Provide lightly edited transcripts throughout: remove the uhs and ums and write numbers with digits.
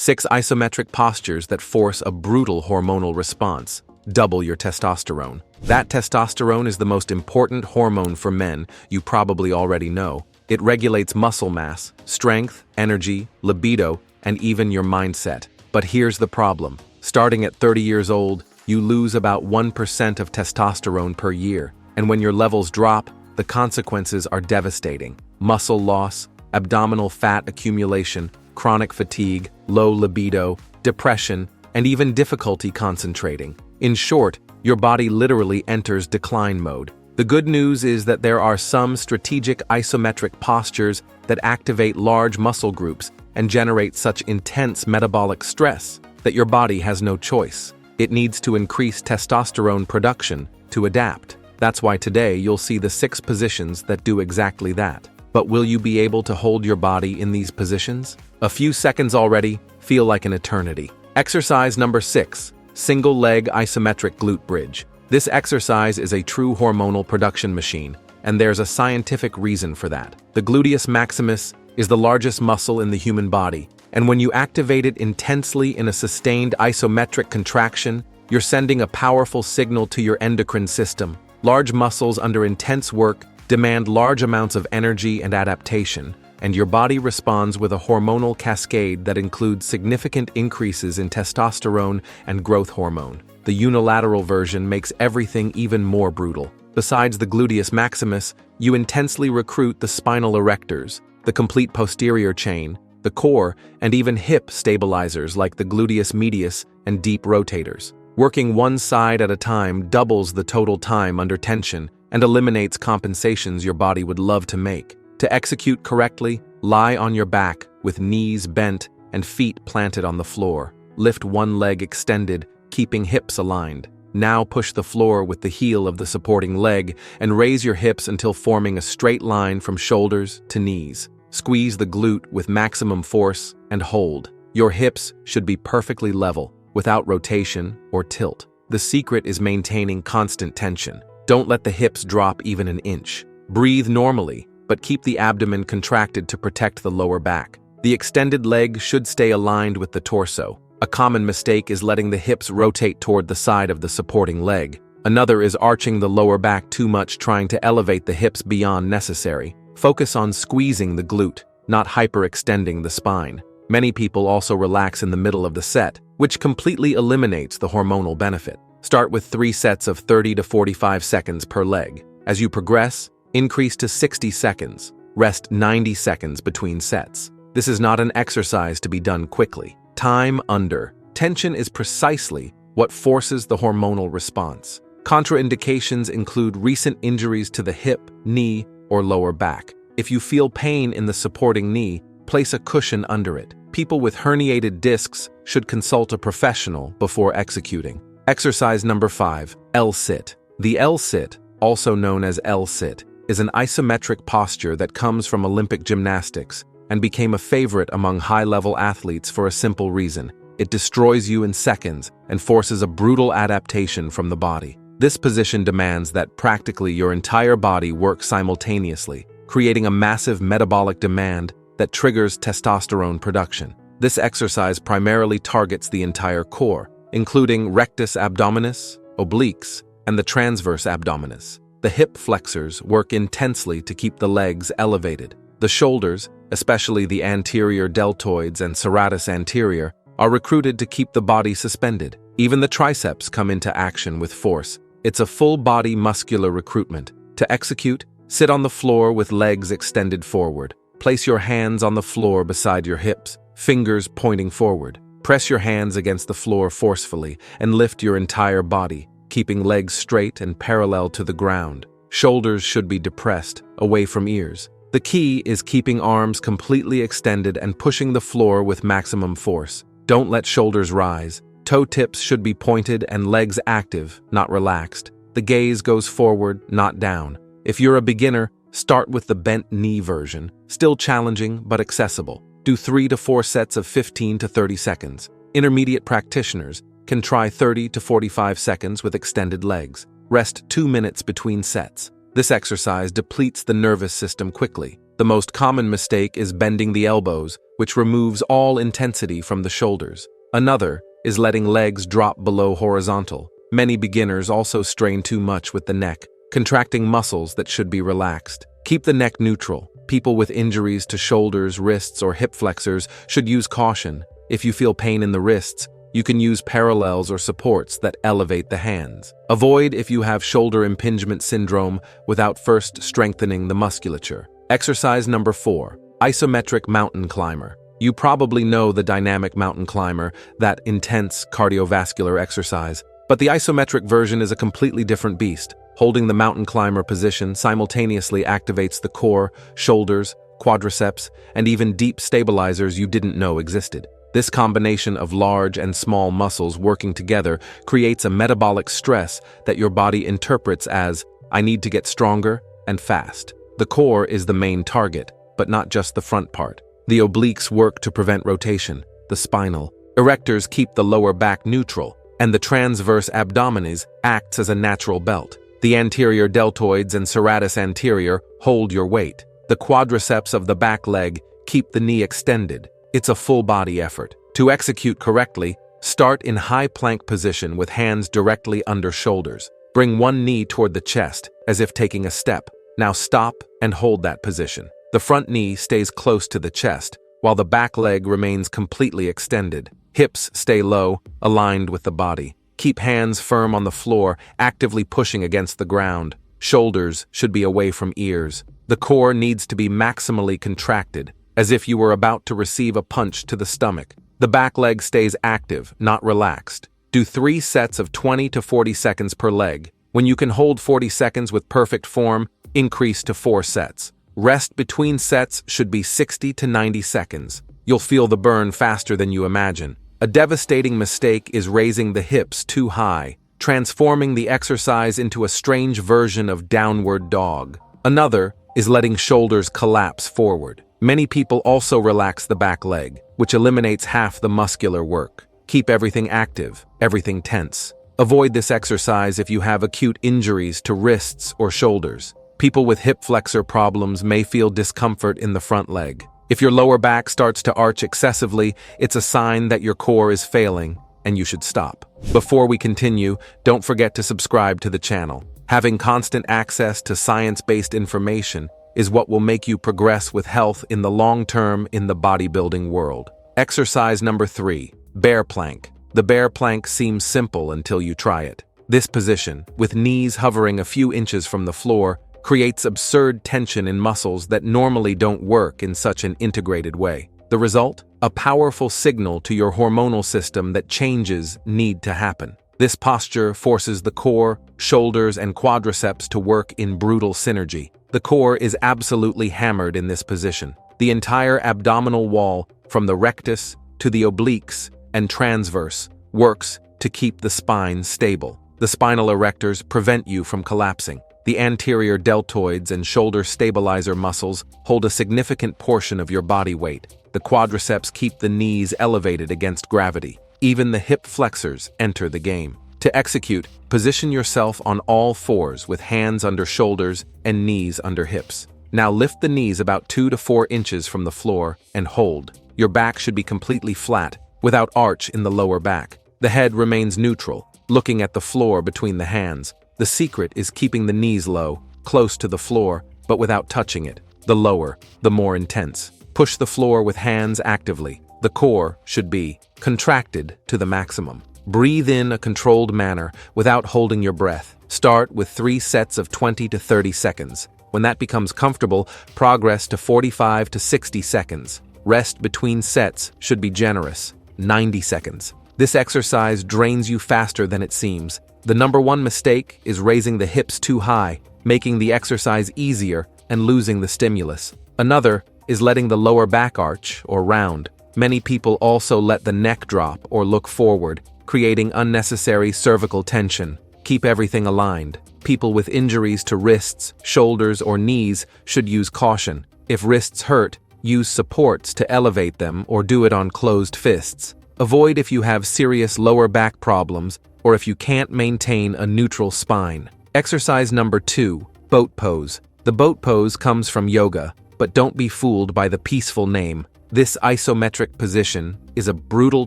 6 isometric postures that force a brutal hormonal response. Double your testosterone. That testosterone is the most important hormone for men, you probably already know. It regulates muscle mass, strength, energy, libido, and even your mindset. But here's the problem. Starting at 30 years old, you lose about 1% of testosterone per year. And when your levels drop, the consequences are devastating. Muscle loss, abdominal fat accumulation, chronic fatigue, low libido, depression, and even difficulty concentrating. In short, your body literally enters decline mode. The good news is that there are some strategic isometric postures that activate large muscle groups and generate such intense metabolic stress that your body has no choice. It needs to increase testosterone production to adapt. That's why today you'll see the 6 positions that do exactly that. But will you be able to hold your body in these positions? A few seconds already feel like an eternity. Exercise number 6, single leg isometric glute bridge. This exercise is a true hormonal production machine, and there's a scientific reason for that. The gluteus maximus is the largest muscle in the human body, and when you activate it intensely in a sustained isometric contraction, you're sending a powerful signal to your endocrine system. Large muscles under intense work demand large amounts of energy and adaptation, and your body responds with a hormonal cascade that includes significant increases in testosterone and growth hormone. The unilateral version makes everything even more brutal. Besides the gluteus maximus, you intensely recruit the spinal erectors, the complete posterior chain, the core, and even hip stabilizers like the gluteus medius and deep rotators. Working one side at a time doubles the total time under tension and eliminates compensations your body would love to make. To execute correctly, lie on your back with knees bent and feet planted on the floor. Lift one leg extended, keeping hips aligned. Now push the floor with the heel of the supporting leg and raise your hips until forming a straight line from shoulders to knees. Squeeze the glute with maximum force and hold. Your hips should be perfectly level, without rotation or tilt. The secret is maintaining constant tension. Don't let the hips drop even an inch. Breathe normally, but keep the abdomen contracted to protect the lower back. The extended leg should stay aligned with the torso. A common mistake is letting the hips rotate toward the side of the supporting leg. Another is arching the lower back too much, trying to elevate the hips beyond necessary. Focus on squeezing the glute, not hyperextending the spine. Many people also relax in the middle of the set, which completely eliminates the hormonal benefit. Start with 3 sets of 30 to 45 seconds per leg. As you progress, increase to 60 seconds. Rest 90 seconds between sets. This is not an exercise to be done quickly. Time under tension is precisely what forces the hormonal response. Contraindications include recent injuries to the hip, knee, or lower back. If you feel pain in the supporting knee, place a cushion under it. People with herniated discs should consult a professional before executing. Exercise number 5, L-sit. The L-sit, also known as L-sit, is an isometric posture that comes from Olympic gymnastics and became a favorite among high-level athletes for a simple reason. It destroys you in seconds and forces a brutal adaptation from the body. This position demands that practically your entire body work simultaneously, creating a massive metabolic demand that triggers testosterone production. This exercise primarily targets the entire core, including rectus abdominis, obliques, and the transverse abdominis. The hip flexors work intensely to keep the legs elevated. The shoulders, especially the anterior deltoids and serratus anterior, are recruited to keep the body suspended. Even the triceps come into action with force. It's a full-body muscular recruitment. To execute, sit on the floor with legs extended forward. Place your hands on the floor beside your hips, fingers pointing forward. Press your hands against the floor forcefully and lift your entire body, keeping legs straight and parallel to the ground. Shoulders should be depressed, away from ears. The key is keeping arms completely extended and pushing the floor with maximum force. Don't let shoulders rise. Toe tips should be pointed and legs active, not relaxed. The gaze goes forward, not down. If you're a beginner, start with the bent knee version, still challenging but accessible. Do 3 to 4 sets of 15 to 30 seconds. Intermediate practitioners can try 30 to 45 seconds with extended legs. Rest 2 minutes between sets. This exercise depletes the nervous system quickly. The most common mistake is bending the elbows, which removes all intensity from the shoulders. Another is letting legs drop below horizontal. Many beginners also strain too much with the neck, contracting muscles that should be relaxed. Keep the neck neutral. People with injuries to shoulders, wrists, or hip flexors should use caution. If you feel pain in the wrists, you can use parallels or supports that elevate the hands. Avoid if you have shoulder impingement syndrome without first strengthening the musculature. Exercise number 4, Isometric mountain climber. You probably know the dynamic mountain climber, that intense cardiovascular exercise. But the isometric version is a completely different beast. Holding the mountain climber position simultaneously activates the core, shoulders, quadriceps, and even deep stabilizers you didn't know existed. This combination of large and small muscles working together creates a metabolic stress that your body interprets as, I need to get stronger and fast. The core is the main target, but not just the front part. The obliques work to prevent rotation, the spinal erectors keep the lower back neutral, and the transverse abdominis acts as a natural belt. The anterior deltoids and serratus anterior hold your weight. The quadriceps of the back leg keep the knee extended. It's a full-body effort. To execute correctly, start in high plank position with hands directly under shoulders. Bring one knee toward the chest, as if taking a step. Now stop and hold that position. The front knee stays close to the chest, while the back leg remains completely extended. Hips stay low, aligned with the body. Keep hands firm on the floor, actively pushing against the ground. Shoulders should be away from ears. The core needs to be maximally contracted, as if you were about to receive a punch to the stomach. The back leg stays active, not relaxed. Do 3 sets of 20 to 40 seconds per leg. When you can hold 40 seconds with perfect form, increase to 4 sets. Rest between sets should be 60 to 90 seconds. You'll feel the burn faster than you imagine. A devastating mistake is raising the hips too high, transforming the exercise into a strange version of downward dog. Another is letting shoulders collapse forward. Many people also relax the back leg, which eliminates half the muscular work. Keep everything active, everything tense. Avoid this exercise if you have acute injuries to wrists or shoulders. People with hip flexor problems may feel discomfort in the front leg. If your lower back starts to arch excessively, it's a sign that your core is failing and you should stop. Before we continue, don't forget to subscribe to the channel. Having constant access to science-based information is what will make you progress with health in the long term in the bodybuilding world. Exercise number 3, bear plank. The bear plank seems simple until you try it. This position, with knees hovering a few inches from the floor, creates absurd tension in muscles that normally don't work in such an integrated way. The result? A powerful signal to your hormonal system that changes need to happen. This posture forces the core, shoulders, and quadriceps to work in brutal synergy. The core is absolutely hammered in this position. The entire abdominal wall, from the rectus to the obliques and transverse, works to keep the spine stable. The spinal erectors prevent you from collapsing. The anterior deltoids and shoulder stabilizer muscles hold a significant portion of your body weight. The quadriceps keep the knees elevated against gravity. Even the hip flexors enter the game. To execute, position yourself on all fours with hands under shoulders and knees under hips. Now lift the knees about 2 to 4 inches from the floor and hold. Your back should be completely flat, without arch in the lower back. The head remains neutral, looking at the floor between the hands. The secret is keeping the knees low, close to the floor, but without touching it. The lower, the more intense. Push the floor with hands actively. The core should be contracted to the maximum. Breathe in a controlled manner without holding your breath. Start with 3 sets of 20 to 30 seconds. When that becomes comfortable, progress to 45 to 60 seconds. Rest between sets should be generous, 90 seconds. This exercise drains you faster than it seems. The number 1 mistake is raising the hips too high, making the exercise easier and losing the stimulus. Another is letting the lower back arch or round. Many people also let the neck drop or look forward, creating unnecessary cervical tension. Keep everything aligned. People with injuries to wrists, shoulders, or knees should use caution. If wrists hurt, use supports to elevate them or do it on closed fists. Avoid if you have serious lower back problems or if you can't maintain a neutral spine. Exercise number 2, boat pose. The boat pose comes from yoga, But don't be fooled by the peaceful name. This isometric position is a brutal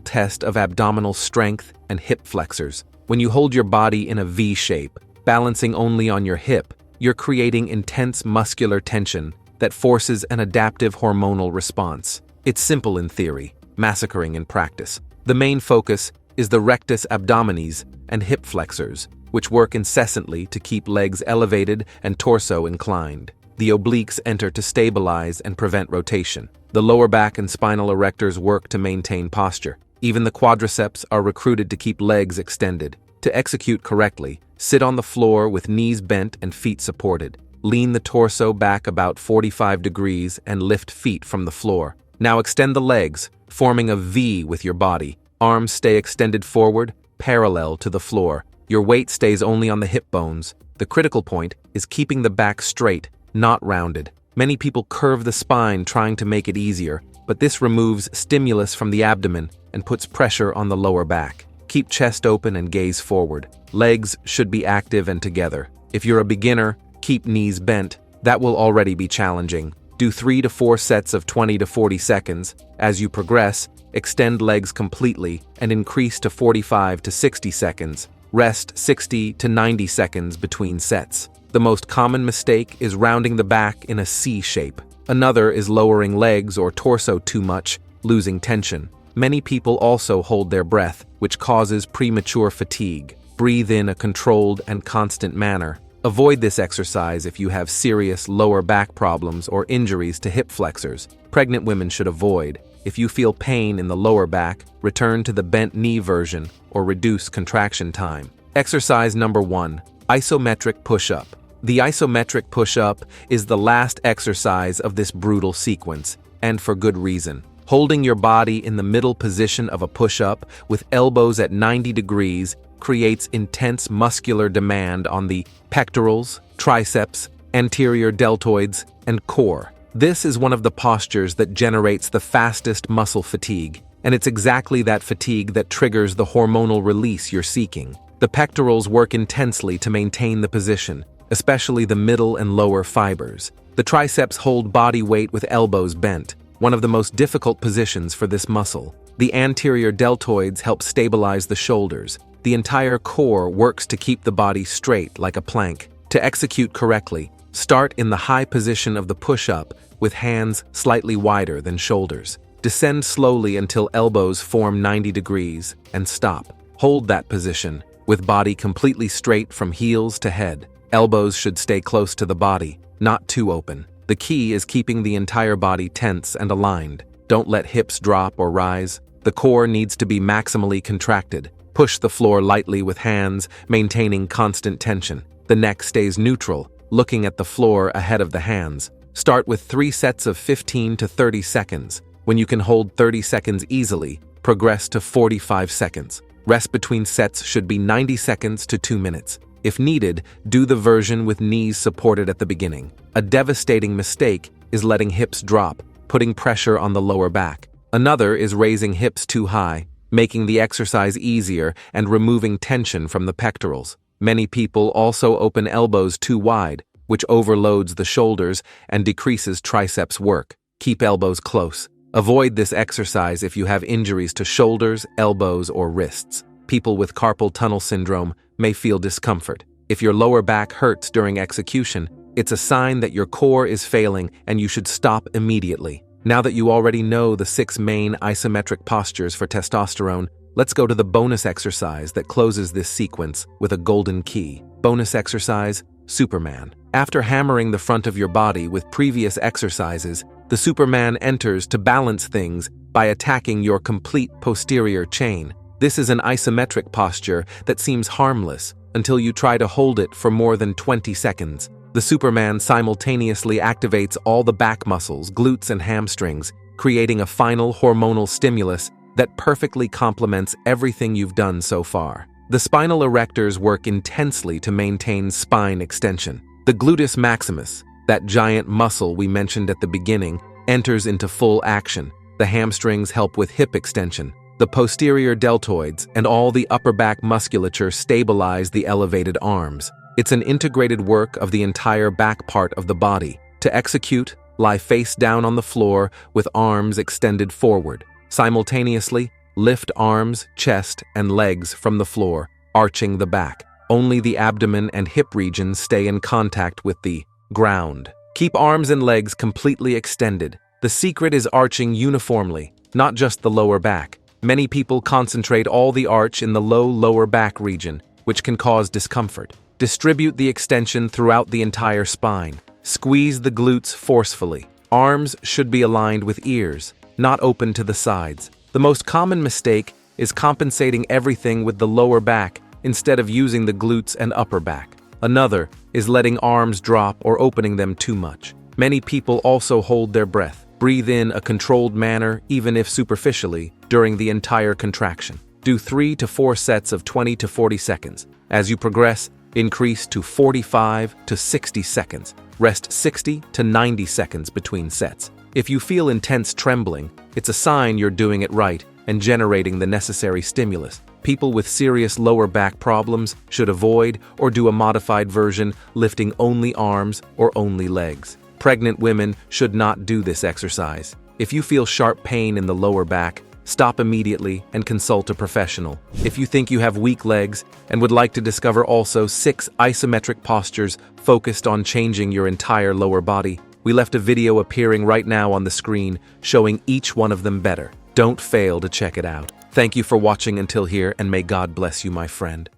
test of abdominal strength and hip flexors. When you hold your body in a V shape, balancing only on your hip, you're creating intense muscular tension that forces an adaptive hormonal response. It's simple in theory, massacring in practice. The main focus is the rectus abdominis and hip flexors, which work incessantly to keep legs elevated and torso inclined. The obliques enter to stabilize and prevent rotation. The lower back and spinal erectors work to maintain posture. Even the quadriceps are recruited to keep legs extended. To execute correctly, sit on the floor with knees bent and feet supported. Lean the torso back about 45 degrees and lift feet from the floor. Now extend the legs, forming a V with your body. Arms stay extended forward, parallel to the floor. Your weight stays only on the hip bones. The critical point is keeping the back straight, not rounded. Many people curve the spine trying to make it easier, but this removes stimulus from the abdomen and puts pressure on the lower back. Keep chest open and gaze forward. Legs should be active and together. If you're a beginner, keep knees bent. That will already be challenging. Do 3 to 4 sets of 20 to 40 seconds. As you progress, extend legs completely and increase to 45 to 60 seconds. Rest 60 to 90 seconds between sets. The most common mistake is rounding the back in a C shape. Another is lowering legs or torso too much, losing tension. Many people also hold their breath, which causes premature fatigue. Breathe in a controlled and constant manner. Avoid this exercise if you have serious lower back problems or injuries to hip flexors. Pregnant women should avoid. If you feel pain in the lower back, return to the bent knee version or reduce contraction time. Exercise number 1, isometric push-up. The isometric push-up is the last exercise of this brutal sequence, and for good reason. Holding your body in the middle position of a push-up with elbows at 90 degrees creates intense muscular demand on the pectorals, triceps, anterior deltoids, and core. This is one of the postures that generates the fastest muscle fatigue, and it's exactly that fatigue that triggers the hormonal release you're seeking. The pectorals work intensely to maintain the position, especially the middle and lower fibers. The triceps hold body weight with elbows bent, one of the most difficult positions for this muscle. The anterior deltoids help stabilize the shoulders. The entire core works to keep the body straight like a plank. To execute correctly, start in the high position of the push-up with hands slightly wider than shoulders. Descend slowly until elbows form 90 degrees and stop. Hold that position with body completely straight from heels to head. Elbows should stay close to the body, not too open. The key is keeping the entire body tense and aligned. Don't let hips drop or rise. The core needs to be maximally contracted. Push the floor lightly with hands, maintaining constant tension. The neck stays neutral, looking at the floor ahead of the hands. Start with 3 sets of 15 to 30 seconds. When you can hold 30 seconds easily, progress to 45 seconds. Rest between sets should be 90 seconds to 2 minutes. If needed, do the version with knees supported at the beginning. A devastating mistake is letting hips drop, putting pressure on the lower back. Another is raising hips too high, making the exercise easier and removing tension from the pectorals. Many people also open elbows too wide, which overloads the shoulders and decreases triceps work. Keep elbows close. Avoid this exercise if you have injuries to shoulders, elbows, or wrists. People with carpal tunnel syndrome may feel discomfort. If your lower back hurts during execution, it's a sign that your core is failing and you should stop immediately. Now that you already know the 6 main isometric postures for testosterone, let's go to the bonus exercise that closes this sequence with a golden key. Bonus exercise, Superman. After hammering the front of your body with previous exercises, the Superman enters to balance things by attacking your complete posterior chain. This is an isometric posture that seems harmless until you try to hold it for more than 20 seconds. The Superman simultaneously activates all the back muscles, glutes, and hamstrings, creating a final hormonal stimulus that perfectly complements everything you've done so far. The spinal erectors work intensely to maintain spine extension. The gluteus maximus, that giant muscle we mentioned at the beginning, enters into full action. The hamstrings help with hip extension. The posterior deltoids and all the upper back musculature stabilize the elevated arms. It's an integrated work of the entire back part of the body. To execute, Lie face down on the floor with arms extended forward. Simultaneously, lift arms, chest, and legs from the floor, arching the back. Only the abdomen and hip regions stay in contact with the ground. Keep arms and legs completely extended. The secret is arching uniformly, not just the lower back. Many people concentrate all the arch in the lower back region, which can cause discomfort. Distribute the extension throughout the entire spine. Squeeze the glutes forcefully. Arms should be aligned with ears, not open to the sides. The most common mistake is compensating everything with the lower back instead of using the glutes and upper back. Another is letting arms drop or opening them too much. Many people also hold their breath. Breathe in a controlled manner, even if superficially, during the entire contraction. Do 3 to 4 sets of 20 to 40 seconds. As you progress, increase to 45 to 60 seconds. Rest 60 to 90 seconds between sets. If you feel intense trembling, it's a sign you're doing it right and generating the necessary stimulus. People with serious lower back problems should avoid or do a modified version, lifting only arms or only legs. Pregnant women should not do this exercise. If you feel sharp pain in the lower back, stop immediately and consult a professional. If you think you have weak legs and would like to discover also 6 isometric postures focused on changing your entire lower body, we left a video appearing right now on the screen showing each one of them better. Don't fail to check it out. Thank you for watching until here, and may God bless you, my friend.